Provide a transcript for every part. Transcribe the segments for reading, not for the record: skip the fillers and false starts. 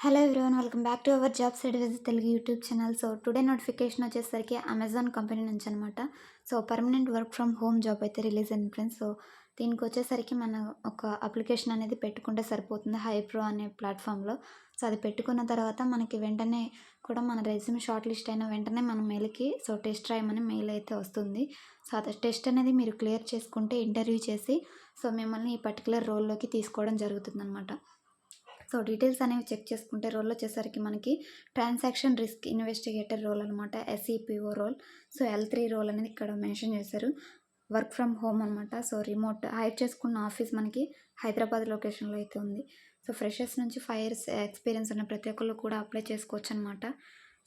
Hello everyone, welcome back to our job side with Telugu YouTube channel. So today notification వచ్చేసరికి Amazon company నుంచి అనమాట. So permanent work from home job అయితే release అయింది friends. So దీనికి వచ్చేసరికి మనం ఒక అప్లికేషన్ అనేది పెట్టుకుంటే సరిపోతుంది హైప్రో అనే ప్లాట్ఫామ్లో. సో అది పెట్టుకున్న తర్వాత మనకి వెంటనే కూడా మన రెజ్యూమ్ షార్ట్ లిస్ట్ అయిన వెంటనే మన మెయిల్కి సో టెస్ట్ రాయమని మెయిల్ అయితే వస్తుంది. సో అది టెస్ట్ అనేది మీరు క్లియర్ చేసుకుంటే ఇంటర్వ్యూ చేసి సో మిమ్మల్ని ఈ పర్టికులర్ రోల్లోకి తీసుకోవడం జరుగుతుంది అనమాట. సో డీటెయిల్స్ అనేవి చెక్ చేసుకుంటే రోల్ వచ్చేసరికి మనకి ట్రాన్సాక్షన్ రిస్క్ ఇన్వెస్టిగేటర్ రోల్ అనమాట, ఎస్ఈపిఓ రోల్. సో L3 రోల్ అనేది ఇక్కడ మెన్షన్ చేశారు. వర్క్ ఫ్రమ్ హోమ్ అనమాట. సో రిమోట్ హైర్ చేసుకున్న ఆఫీస్ మనకి హైదరాబాద్ లొకేషన్లో అయితే ఉంది. సో ఫ్రెషర్స్ నుంచి 5 years ఎక్స్పీరియన్స్ ఉన్న ప్రతి ఒక్కళ్ళు కూడా అప్లై చేసుకోవచ్చు అనమాట.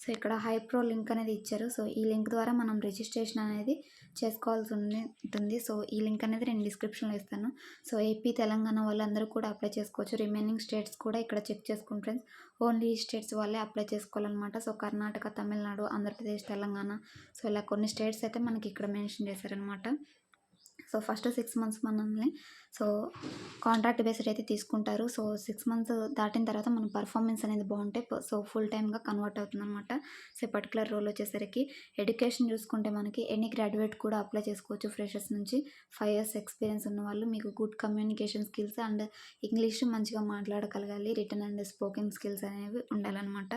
సో ఇక్కడ హైప్రో లింక్ అనేది ఇచ్చారు. సో ఈ లింక్ ద్వారా మనం రిజిస్ట్రేషన్ అనేది చేసుకోవాల్సి ఉంటుంది. సో ఈ లింక్ అనేది నేను డిస్క్రిప్షన్లో ఇస్తాను. సో ఏపీ, తెలంగాణ వాళ్ళందరూ కూడా అప్లై చేసుకోవచ్చు. రిమైనింగ్ స్టేట్స్ కూడా ఇక్కడ చెక్ చేసుకోండి ఫ్రెండ్స్. ఓన్లీ ఈ స్టేట్స్ వాళ్ళే అప్లై చేసుకోవాలన్నమాట. సో కర్ణాటక, తమిళనాడు, ఆంధ్రప్రదేశ్, తెలంగాణ, సో ఇలా కొన్ని స్టేట్స్ అయితే మనకి ఇక్కడ మెన్షన్ చేశారనమాట. సో ఫస్ట్ 6 months మనల్ని సో కాంట్రాక్ట్ బేస్డ్ అయితే తీసుకుంటారు. సో 6 months దాటిన తర్వాత మన పర్ఫార్మెన్స్ అనేది బాగుంటే సో ఫుల్ టైమ్గా కన్వర్ట్ అవుతుంది అనమాట. సో పర్టికులర్ రోల్ వచ్చేసరికి ఎడ్యుకేషన్ చూసుకుంటే మనకి ఎనీ గ్రాడ్యుయేట్ కూడా అప్లై చేసుకోవచ్చు. ఫ్రెషర్స్ నుంచి 5 years ఎక్స్పీరియన్స్ ఉన్న వాళ్ళు, మీకు good communication skills and English మంచిగా మాట్లాడగలగాలి, రిటర్న్ అండ్ స్పోకెన్ స్కిల్స్ అనేవి ఉండాలన్నమాట.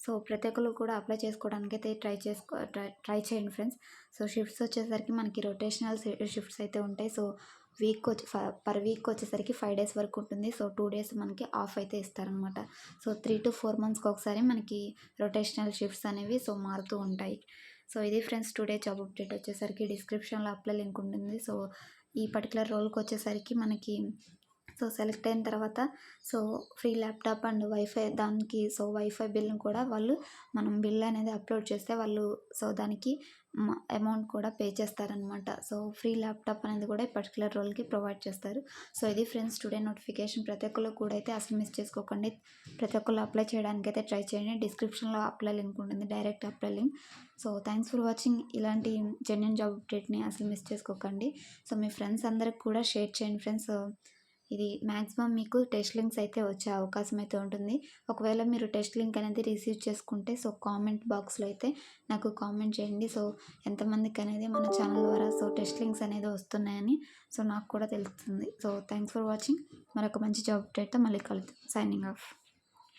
సో ప్రతి ఒక్కరు కూడా అప్లై చేసుకోవడానికి అయితే ట్రై చేయండి ఫ్రెండ్స్. సో షిఫ్ట్స్ వచ్చేసరికి మనకి రొటేషనల్ షిఫ్ట్స్ అయితే ఉంటాయి. సో పర్ వీక్ వచ్చేసరికి 5 days వరకు ఉంటుంది. సో 2 days మనకి ఆఫ్ అయితే ఇస్తారనమాట. సో 3 to 4 monthsకి ఒకసారి మనకి రొటేషనల్ షిఫ్ట్స్ అనేవి సో మారుతూ ఉంటాయి. సో ఇది ఫ్రెండ్స్ టుడే జాబ్ అప్డేట్ వచ్చేసరికి డిస్క్రిప్షన్లో అప్లై లింక్ ఉంటుంది. సో ఈ పర్టికులర్ రోల్కి వచ్చేసరికి మనకి సో సెలెక్ట్ అయిన తర్వాత so free laptop and wifi దానికి సో వైఫై బిల్ని కూడా వాళ్ళు మనం బిల్ అనేది అప్లోడ్ చేస్తే వాళ్ళు సో దానికి అమౌంట్ కూడా పే చేస్తారనమాట. సో ఫ్రీ ల్యాప్టాప్ అనేది కూడా ఈ పర్టికులర్ రోల్కి ప్రొవైడ్ చేస్తారు. సో ఇది ఫ్రెండ్స్ టుడే నోటిఫికేషన్. ప్రతి ఒక్కరు కూడా అయితే అసలు మిస్ చేసుకోకండి. ప్రతి ఒక్కరు అప్లై చేయడానికి అయితే ట్రై చేయండి. డిస్క్రిప్షన్లో అప్లై లింక్ ఉంటుంది, direct apply link. So thanks for watching. ఇలాంటి జెన్యూన్ జాబ్ అప్డేట్ని అసలు మిస్ చేసుకోకండి. సో మీ ఫ్రెండ్స్ అందరికి కూడా షేర్ చేయండి ఫ్రెండ్స్. ఇది మ్యాక్సిమం మీకు టెస్ట్ లింక్స్ అయితే వచ్చే అవకాశం అయితే ఉంటుంది. ఒకవేళ మీరు టెస్ట్ లింక్ అనేది రిసీవ్ చేసుకుంటే సో కామెంట్ బాక్స్లో అయితే నాకు కామెంట్ చేయండి. సో ఎంతమందికి అనేది మన ఛానల్ ద్వారా సో టెస్ట్ లింక్స్ అనేది వస్తున్నాయని సో నాకు కూడా తెలుస్తుంది. So thanks for watching. మరొక మంచి జాబ్ అప్డేట్తో మళ్ళీ కలుద్దాం. Signing off.